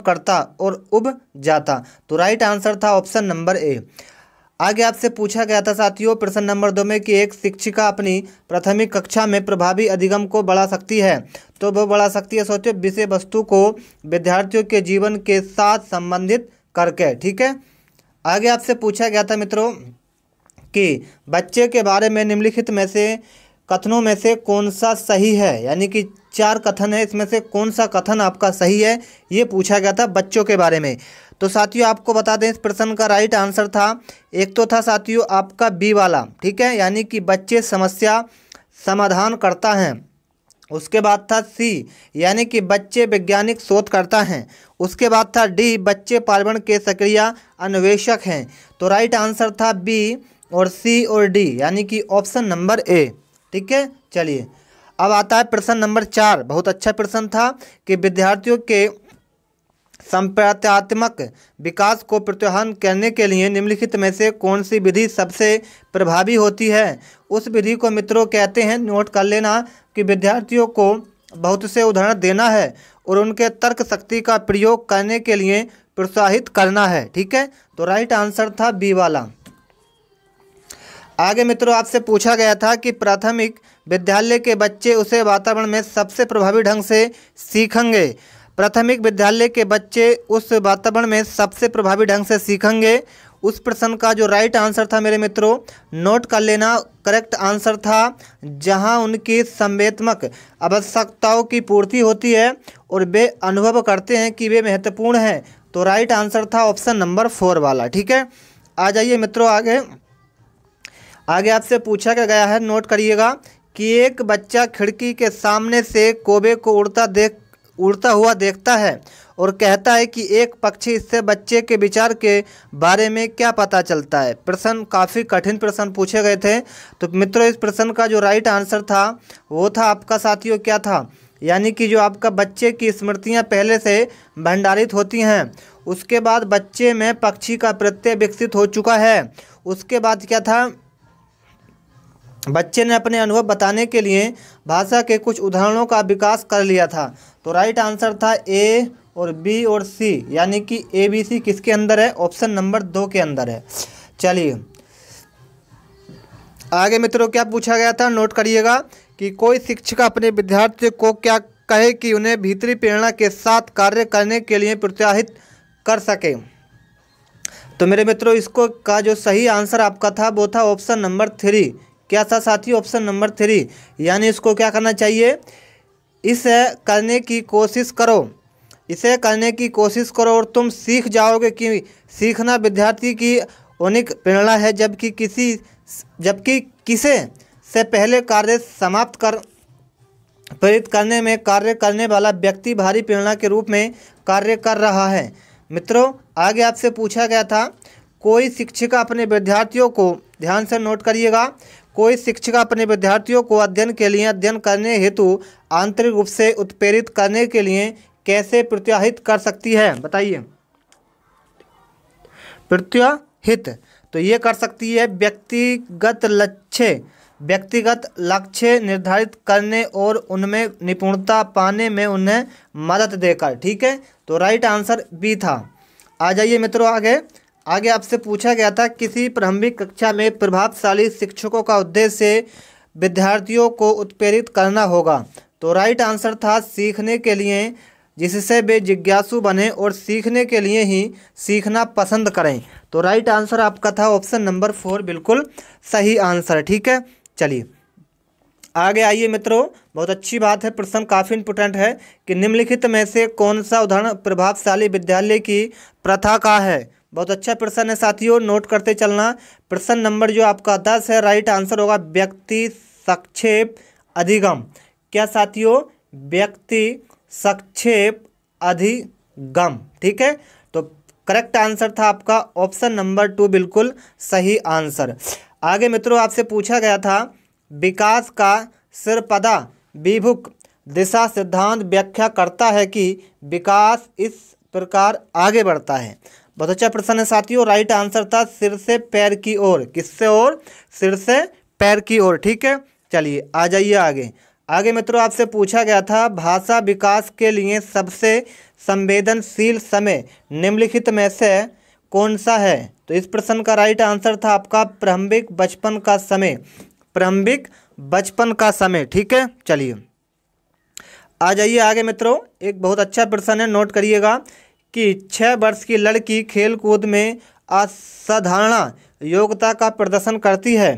करता और उब जाता। तो राइट आंसर था ऑप्शन नंबर ए। आगे आपसे पूछा गया था साथियों प्रश्न नंबर 2 में कि एक शिक्षिका अपनी प्राथमिक कक्षा में प्रभावी अधिगम को बढ़ा सकती है। तो वो बढ़ा सकती है सोचो विषय वस्तु को विद्यार्थियों के जीवन के साथ संबंधित करके। ठीक है। आगे आपसे पूछा गया था मित्रों कि बच्चे के बारे में निम्नलिखित में से कथनों में से कौन सा सही है, यानी कि 4 कथन है, इसमें से कौन सा कथन आपका सही है, ये पूछा गया था बच्चों के बारे में। तो साथियों आपको बता दें इस प्रश्न का राइट आंसर था, एक तो था साथियों आपका बी वाला, ठीक है, यानी कि बच्चे समस्या समाधान करता है। उसके बाद था सी, यानी कि बच्चे वैज्ञानिक शोध करता है। उसके बाद था डी, बच्चे पर्यावरण के सक्रिय अन्वेषक हैं। तो राइट आंसर था बी और सी और डी, यानी कि ऑप्शन नंबर ए। ठीक है। चलिए अब आता है प्रश्न नंबर 4। बहुत अच्छा प्रश्न था कि विद्यार्थियों के संप्रत्यात्मक विकास को प्रोत्साहन करने के लिए निम्नलिखित में से कौन सी विधि सबसे प्रभावी होती है। उस विधि को मित्रों कहते हैं, नोट कर लेना, कि विद्यार्थियों को बहुत से उदाहरण देना है और उनके तर्क शक्ति का प्रयोग करने के लिए प्रोत्साहित करना है। ठीक है। तो राइट आंसर था बी वाला। आगे मित्रों आपसे पूछा गया था कि प्राथमिक विद्यालय के बच्चे उसे वातावरण में सबसे प्रभावी ढंग से सीखेंगे। प्राथमिक विद्यालय के बच्चे उस वातावरण में सबसे प्रभावी ढंग से सीखेंगे। उस प्रश्न का जो राइट आंसर था मेरे मित्रों, नोट कर लेना, करेक्ट आंसर था जहां उनकी संवेदनात्मक आवश्यकताओं की पूर्ति होती है और वे अनुभव करते हैं कि वे महत्वपूर्ण हैं। तो राइट आंसर था ऑप्शन नंबर 4 वाला। ठीक है। आ जाइए मित्रों आगे आपसे पूछा गया है, नोट करिएगा, कि एक बच्चा खिड़की के सामने से कौवे को उड़ता हुआ देखता है और कहता है कि एक पक्षी, इससे बच्चे के विचार के बारे में क्या पता चलता है। प्रश्न काफ़ी कठिन प्रश्न पूछे गए थे। तो मित्रों इस प्रश्न का जो राइट आंसर था वो था आपका साथियों क्या था, यानी कि जो आपका बच्चे की स्मृतियां पहले से भंडारित होती हैं, उसके बाद बच्चे में पक्षी का प्रत्यय विकसित हो चुका है। उसके बाद क्या था, बच्चे ने अपने अनुभव बताने के लिए भाषा के कुछ उदाहरणों का विकास कर लिया था। तो राइट आंसर था ए और बी और सी, यानी कि ए बी सी किसके अंदर है, ऑप्शन नंबर 2 के अंदर है। चलिए आगे मित्रों क्या पूछा गया था, नोट करिएगा, कि कोई शिक्षक अपने विद्यार्थियों को क्या कहे कि उन्हें भीतरी प्रेरणा के साथ कार्य करने के लिए प्रोत्साहित कर सके। तो मेरे मित्रों इसको का जो सही आंसर आपका था वो था ऑप्शन नंबर 3। क्या था साथियों, ऑप्शन नंबर 3, यानी इसको क्या करना चाहिए, इसे करने की कोशिश करो, इसे करने की कोशिश करो और तुम सीख जाओगे कि सीखना विद्यार्थी की अनिक प्रेरणा है, जबकि किसे से पहले कार्य समाप्त कर प्रेरित करने में कार्य करने वाला व्यक्ति भारी प्रेरणा के रूप में कार्य कर रहा है। मित्रों आगे आपसे पूछा गया था, कोई शिक्षिका अपने विद्यार्थियों को, ध्यान से नोट करिएगा, कोई शिक्षिका अपने विद्यार्थियों को अध्ययन करने हेतु आंतरिक रूप से उत्प्रेरित करने के लिए कैसे प्रोत्साहित कर सकती है, बताइए। प्रोत्साहित तो ये कर सकती है व्यक्तिगत लक्ष्य निर्धारित करने और उनमें निपुणता पाने में उन्हें मदद देकर। ठीक है। तो राइट आंसर बी था। आ जाइए मित्रों आगे आपसे पूछा गया था, किसी प्रारंभिक कक्षा में प्रभावशाली शिक्षकों का उद्देश्य विद्यार्थियों को उत्प्रेरित करना होगा। तो राइट आंसर था सीखने के लिए, जिससे वे जिज्ञासु बने और सीखने के लिए ही सीखना पसंद करें। तो राइट आंसर आपका था ऑप्शन नंबर 4, बिल्कुल सही आंसर। ठीक है। चलिए आगे आइए मित्रों, बहुत अच्छी बात है, प्रश्न काफ़ी इंपोर्टेंट है, कि निम्नलिखित में से कौन सा उदाहरण प्रभावशाली विद्यालय की प्रथा का है। बहुत अच्छा प्रश्न है साथियों, नोट करते चलना। प्रश्न नंबर जो आपका 10 है, राइट आंसर होगा व्यक्ति संक्षेप अधिगम। क्या साथियों, व्यक्ति संक्षेप अधिगम। ठीक है। तो करेक्ट आंसर था आपका ऑप्शन नंबर 2, बिल्कुल सही आंसर। आगे मित्रों आपसे पूछा गया था, विकास का सिरपदा विभुक दिशा सिद्धांत व्याख्या करता है कि विकास इस प्रकार आगे बढ़ता है। बहुत अच्छा प्रश्न है साथियों, राइट आंसर था सिर से पैर की ओर। किससे ओर, सिर से पैर की ओर। ठीक है। चलिए आ जाइए आगे मित्रों आपसे पूछा गया था भाषा विकास के लिए सबसे संवेदनशील समय निम्नलिखित में से कौन सा है। तो इस प्रश्न का राइट आंसर था आपका प्रारंभिक बचपन का समय, प्रारंभिक बचपन का समय। ठीक है, चलिए आ जाइए आगे मित्रों। एक बहुत अच्छा प्रश्न है, नोट करिएगा कि 6 वर्ष की लड़की खेल कूद में असाधारण योग्यता का प्रदर्शन करती है